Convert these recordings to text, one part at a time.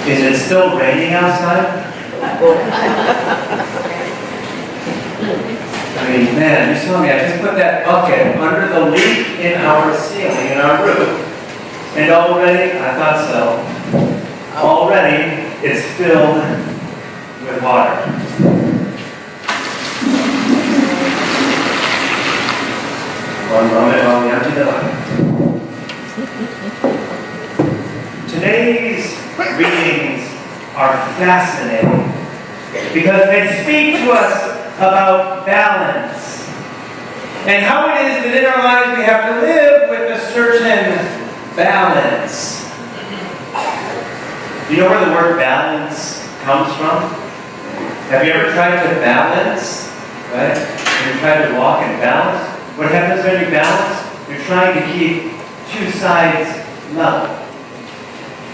Is it still raining outside? I mean, man, you saw me. I just put that bucket under the leak in our ceiling, in our roof. And already, I thought so, already it's filled with water. One moment while we empty the bucket. Today's readings are fascinating because they speak to us about balance and how it is that in our lives we have to live with a certain balance. Do you know where the word balance comes from? Have you ever tried to balance? Right? Have you tried to walk in balance? What happens when you balance? You're trying to keep two sides level.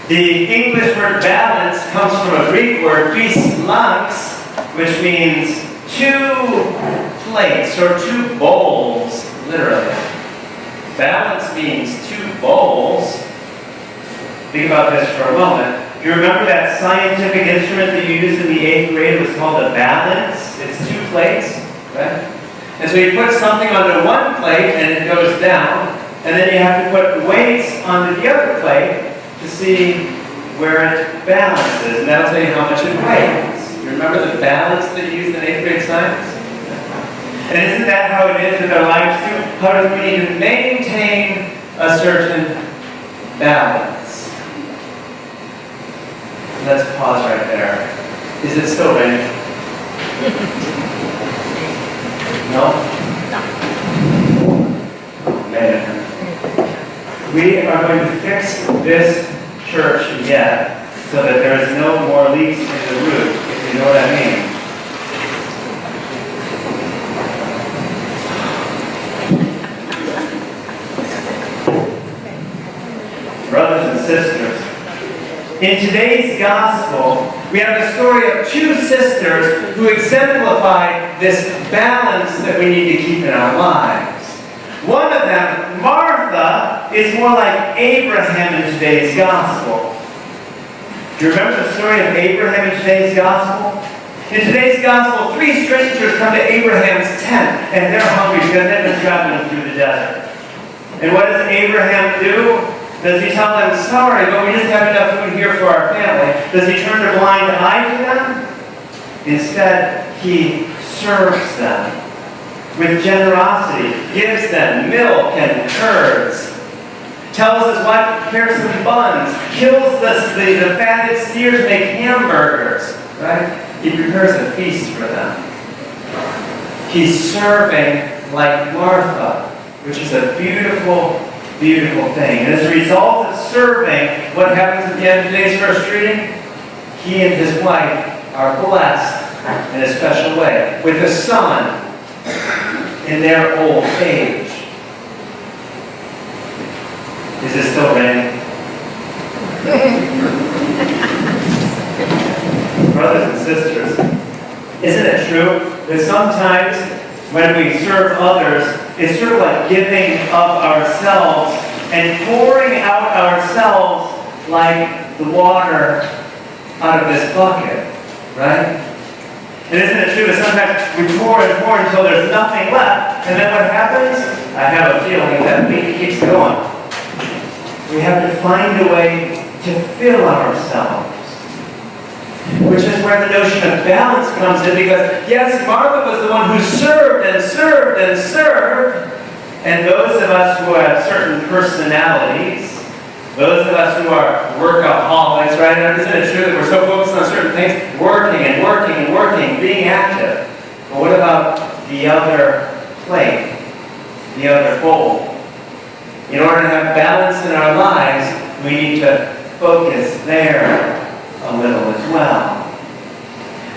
The English word balance comes from a Greek word, physilanx, which means two plates or two bowls, literally. Balance means two bowls. Think about this for a moment. You remember that scientific instrument that you used in the 8th grade? It was called a balance. It's two plates, right? And so you put something onto one plate and it goes down, and then you have to put weights onto the other plate to see where it balances, and that'll tell you how much it weighs. You remember the balance that you used in 8th grade science? And isn't that how it is with our lives too? How do we need to maintain a certain balance? Let's pause right there. Is it still raining? No? Man. We are going to fix this church yet so that there is no more leaks in the roof, if you know what I mean. Brothers and sisters, in today's gospel, we have the story of two sisters who exemplify this balance that we need to keep in our lives. One of them, Martha, is more like Abraham in today's gospel. Do you remember the story of Abraham in today's gospel? In today's gospel, 3 strangers come to Abraham's tent, and they're hungry because they've been traveling through the desert. And what does Abraham do? Does he tell them, sorry, but we just have enough food here for our family? Does he turn a blind eye to them? Instead, he serves them with generosity, gives them milk and curds, tells us what, prepares some buns, kills the fatted steer to make hamburgers, right? He prepares a feast for them. He's serving like Martha, which is a beautiful, beautiful thing. And as a result of serving, what happens at the end of today's first reading? He and his wife are blessed in a special way with a son in their old age. Is it still raining? Brothers and sisters, isn't it true that sometimes when we serve others, it's sort of like giving of ourselves and pouring out ourselves like the water out of this bucket, right? And isn't it true that sometimes we pour and pour until there's nothing left, and then what happens? I have a feeling that leak keeps going. We have to find a way to fill ourselves. Which is where the notion of balance comes in, because yes, Martha was the one who served and served and served, and those of us who have certain personalities, those of us who are workaholics, right? And isn't it true that we're so focused on certain things, working and working and working, being active? But what about the other plate, the other bowl? In order to have balance in our lives, we need to focus there a little as well.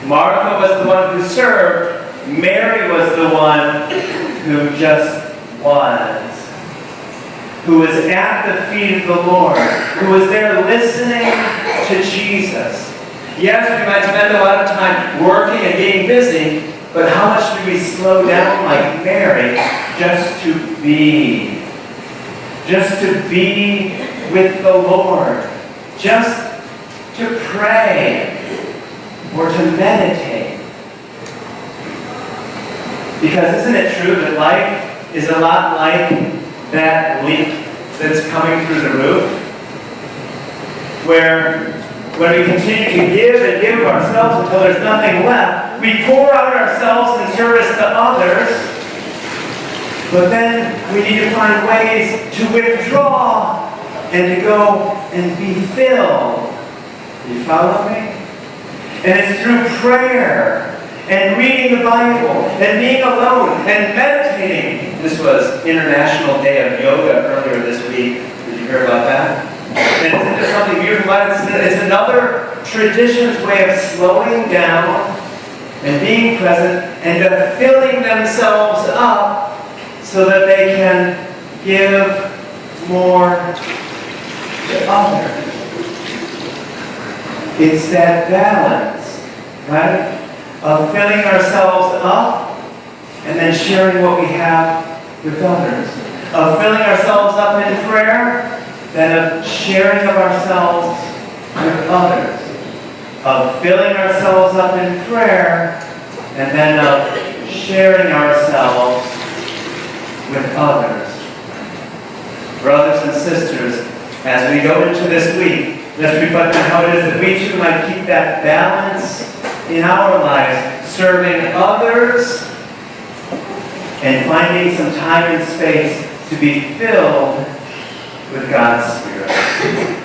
Martha was the one who served. Mary was the one who just was. Who was at the feet of the Lord. Who was there listening to Jesus. Yes, we might spend a lot of time working and being busy, but how much do we slow down like Mary just to be? Just to be with the Lord. Just to pray or to meditate. Because isn't it true that life is a lot like that leak that's coming through the roof? Where when we continue to give and give of ourselves until there's nothing left, we pour out ourselves in service to others, but then we need to find ways to withdraw and to go and be filled. You follow me? And it's through prayer and reading the Bible and being alone and meditating. This was International Day of Yoga earlier this week. Did you hear about that? And isn't there something beautiful about it? It's another tradition's way of slowing down and being present and of filling themselves up so that they can give more to others. It's that balance, right? Of filling ourselves up and then sharing what we have with others. Of filling ourselves up in prayer, then of sharing of ourselves with others. Of filling ourselves up in prayer, and then of sharing ourselves with others. Brothers and sisters, as we go into this week, let's reflect on how it is that we too might keep that balance in our lives, serving others and finding some time and space to be filled with God's Spirit.